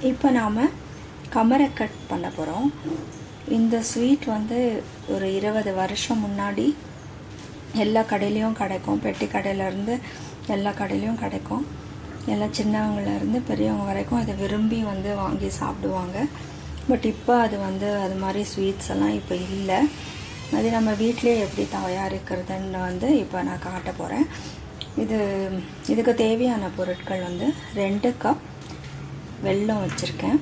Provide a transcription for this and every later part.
இப்போ நாம் கமரக்கட் பண்ண போகிறோம். இந்த ஸ்வீட் வந்து ஒரு 20 வருஷம் முன்னாடி எல்லா கடையிலையும் கிடைக்கும். பெட்டி கடையிலேருந்து எல்லா கடையிலையும் கிடைக்கும். எல்லாம் சின்னவங்கலேருந்து பெரியவங்க வரைக்கும் அதை விரும்பி வந்து வாங்கி சாப்பிடுவாங்க. பட் இப்போ அது வந்து அது மாதிரி ஸ்வீட்ஸ் எல்லாம் இப்போ இல்லை. அது நம்ம வீட்டிலே எப்படி தயாரிக்கிறதுன்னு வந்து இப்போ நான் காட்ட போகிறேன். இதுக்கு தேவையான பொருட்கள் வந்து 2 கப் வெல்லம் வச்சுருக்கேன்,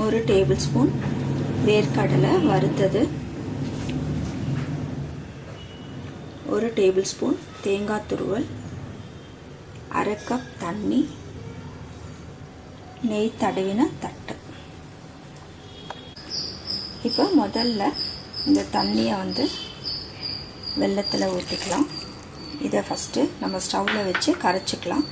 1 டேபிள் ஸ்பூன் வேர்க்கடலை வறுத்தது, 1 டேபிள் ஸ்பூன் தேங்காய் துருவல், 1/2 கப் தண்ணி, நெய் தடவின தட்டு. இப்போ முதல்ல இந்த தண்ணியை வந்து வெல்லத்தில் ஊற்றிக்கலாம். இதை ஃபஸ்ட்டு நம்ம ஸ்டவ்வில் வச்சு கரைச்சிக்கலாம்.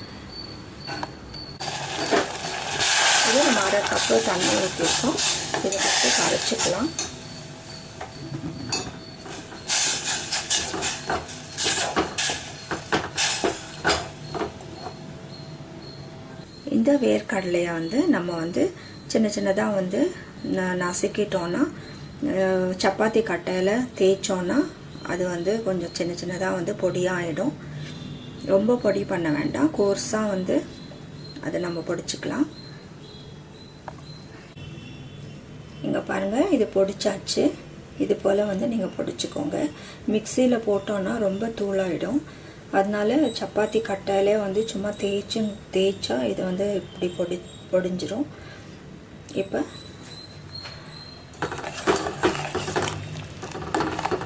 இது நம்ம 1/2 கப்பு தண்ணி ஊற்றிருக்கோம். இதை ஃபஸ்ட்டு கரைச்சிக்கலாம். இந்த வேர்க்கடலையை வந்து நம்ம வந்து சின்ன சின்னதாக வந்து நசுக்கிட்டோன்னா, சப்பாத்தி கட்டையில் தேய்ச்சோன்னா அது வந்து கொஞ்சம் சின்ன சின்னதாக வந்து பொடியாக ஆகிடும். ரொம்ப பொடி பண்ண வேண்டாம், கோர்ஸாக வந்து அதை நம்ம பொடிச்சுக்கலாம். இங்கே பாருங்கள், இது பொடிச்சாச்சு. இது போல் வந்து நீங்கள் பொடிச்சுக்கோங்க. மிக்சியில் போட்டோன்னா ரொம்ப தூளாகிடும். அதனால சப்பாத்தி கட்டையிலே வந்து சும்மா தேய்ச்சா இது வந்து இப்படி பொடிஞ்சிரும். இப்போ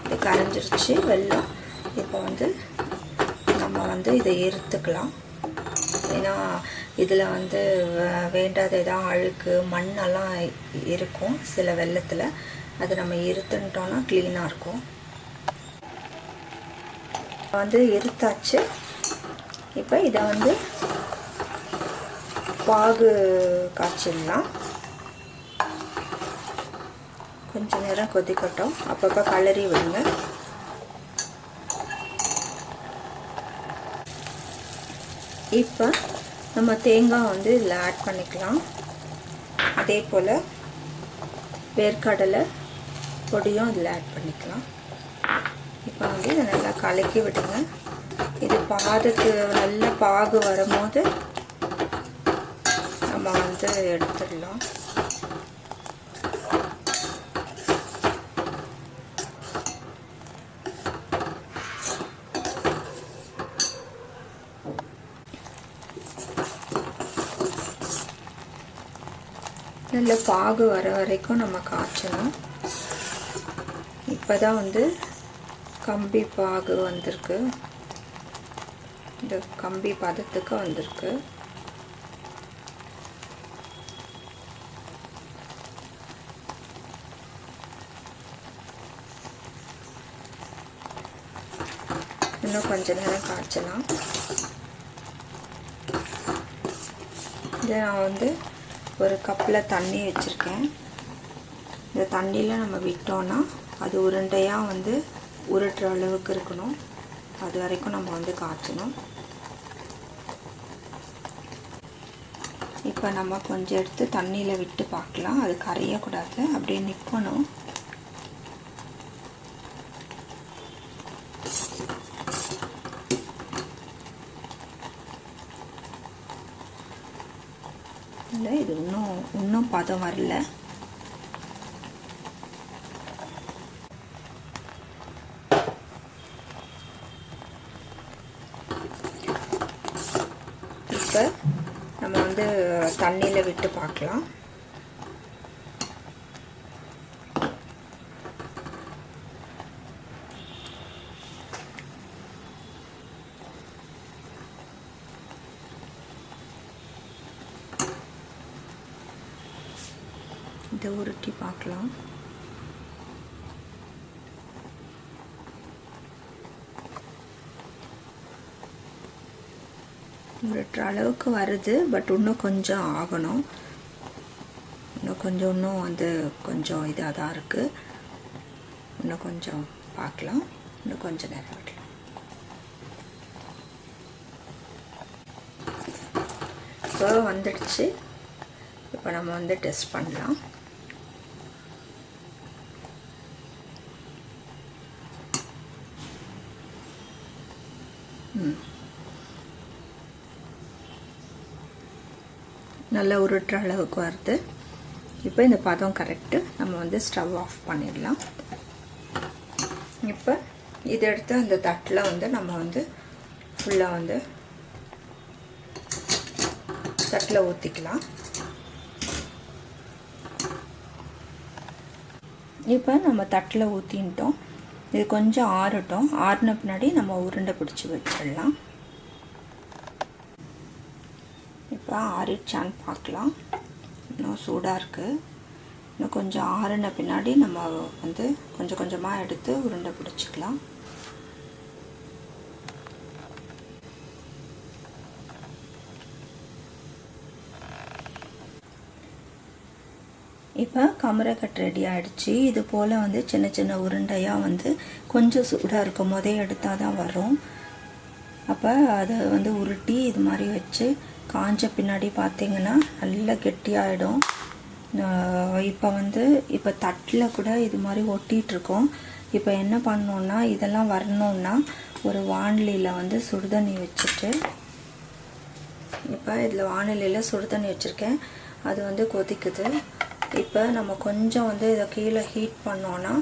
இது கரைஞ்சிருச்சு வெல்லம். இப்போ வந்து நம்ம வந்து இதை எறுத்துக்கலாம். ஏன்னா இதில் வந்து வேண்டாத ஏதாவது அழுக்கு மண்ணெல்லாம் இருக்கும் சில வெல்லத்தில். அது நம்ம எறுத்துட்டோன்னா க்ளீனாக இருக்கும். வந்து எறுத்தாச்சு. இப்போ இதை வந்து பாகு காய்ச்சிடலாம். கொஞ்சம் நேரம் கொதிக்கட்டும், அப்பப்போ கலரி விடுங்க. இப்போ நம்ம தேங்காய் வந்து இதில் ஆட் பண்ணிக்கலாம். அதே போல் வேர்க்கடலை பொடியும் இதில் ஆட் பண்ணிக்கலாம். இப்போ வந்து இதை நல்லா கலக்கி விடுங்க. இது பாதுக்கு நல்ல பாகு வரும்போது நம்ம வந்து எடுத்துடலாம். நல்ல பாகு வர வரைக்கும் நம்ம காய்ச்சணும். இப்போ தான் வந்து கம்பி பாகு வந்திருக்கு. இந்த கம்பி பதத்துக்கு வந்திருக்கு. இன்னும் கொஞ்ச நேரம் காய்ச்சலாம். இதை நான் வந்து ஒரு கப்பில் தண்ணி வச்சுருக்கேன். இந்த தண்ணியில் நம்ம விட்டோன்னா அது உருண்டையாக வந்து உருட்டுற அளவுக்கு இருக்கணும். அது வரைக்கும் நம்ம வந்து காய்ச்சணும். இப்போ நம்ம கொஞ்சம் எடுத்து தண்ணியில் விட்டு பார்க்கலாம். அது கரையக்கூடாது, அப்படியே நிற்கணும். இல்லை, இது இன்னும் பதம் வரல. இப்போ நம்ம வந்து தண்ணியில் விட்டு பார்க்கலாம். இதை உருட்டி பார்க்கலாம். உருட்டுற அளவுக்கு வருது, பட் இன்னும் கொஞ்சம் ஆகணும். இன்னும் வந்து கொஞ்சம் இதாக தான் இருக்குது. இன்னும் கொஞ்சம் பார்க்கலாம். இன்னும் கொஞ்சம் நேரம் விடலாம். இப்போ வந்துடுச்சு. இப்போ நம்ம வந்து டெஸ்ட் பண்ணலாம். நல்லா உருட்டுற அளவுக்கு வருது. இப்போ இந்த பதம் கரெக்டு. நம்ம வந்து ஸ்டவ் ஆஃப் பண்ணிடலாம். இப்போ இதை எடுத்து அந்த தட்டில் வந்து நம்ம வந்து ஃபுல்லாக வந்து தட்டில் ஊற்றிக்கலாம். இப்போ நம்ம தட்டில் ஊற்றின்ட்டோம். இது கொஞ்சம் ஆறட்டும். ஆறின பின்னாடி நம்ம உருண்டை பிடிச்சி வச்சிடலாம். இப்போ ஆறிடுச்சான்னு பார்க்கலாம். இன்னும் சூடாக இருக்குது. இன்னும் கொஞ்சம் ஆறின பின்னாடி நம்ம வந்து கொஞ்சம் கொஞ்சமாக எடுத்து உருண்டை பிடிச்சிக்கலாம். இப்போ கமரக்கட் ரெடி ஆகிடுச்சு. இது போல் வந்து சின்ன சின்ன உருண்டையாக வந்து கொஞ்சம் சூடாக இருக்கும் போதே எடுத்தால் தான் வரும். அப்போ அதை வந்து உருட்டி இது மாதிரி வச்சு காஞ்ச பின்னாடி பார்த்திங்கன்னா நல்லா கெட்டியாகிடும். இப்போ தட்டில் கூட இது மாதிரி ஒட்டிகிட்ருக்கோம். இப்போ என்ன பண்ணோன்னா இதெல்லாம் வரணுன்னா ஒரு வாணலியில் வந்து சுடுதண்ணி வச்சுட்டு, இப்போ இதில் வாணலியில் சுடுதண்ணி வச்சுருக்கேன். அது வந்து கொதிக்குது. இப்போ நம்ம கொஞ்சம் வந்து இதை கீழே ஹீட் பண்ணோன்னா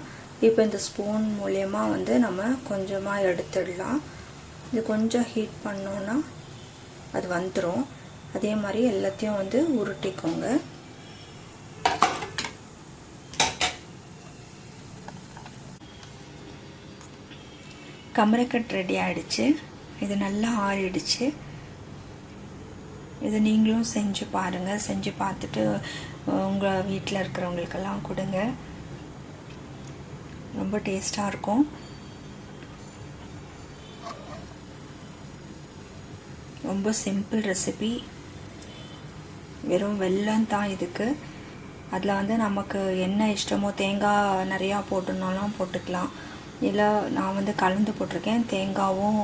இப்போ இந்த ஸ்பூன் மூலயமா வந்து நம்ம கொஞ்சமாக எடுத்துடலாம். இது கொஞ்சம் ஹீட் பண்ணோன்னா அது வந்துடும். அதே மாதிரி எல்லாத்தையும் வந்து உருட்டிக்கோங்க. கமரக்கட் ரெடி ஆகிடுச்சு. இது நல்லா ஆறிடுச்சு. இது நீங்களும் செஞ்சு பாருங்கள். செஞ்சு பார்த்துட்டு உங்கள் வீட்டில் இருக்கிறவங்களுக்கெல்லாம் கொடுங்க. ரொம்ப டேஸ்ட்டாக இருக்கும். ரொம்ப சிம்பிள் ரெசிபி. வெறும் வெல்லம் தான் இதுக்கு. அதில் வந்து நமக்கு என்ன இஷ்டமோ தேங்காய் நிறையா போட்டுனாலும் போட்டுக்கலாம். இல்லை நான் வந்து கலந்து போட்டிருக்கேன். தேங்காவும்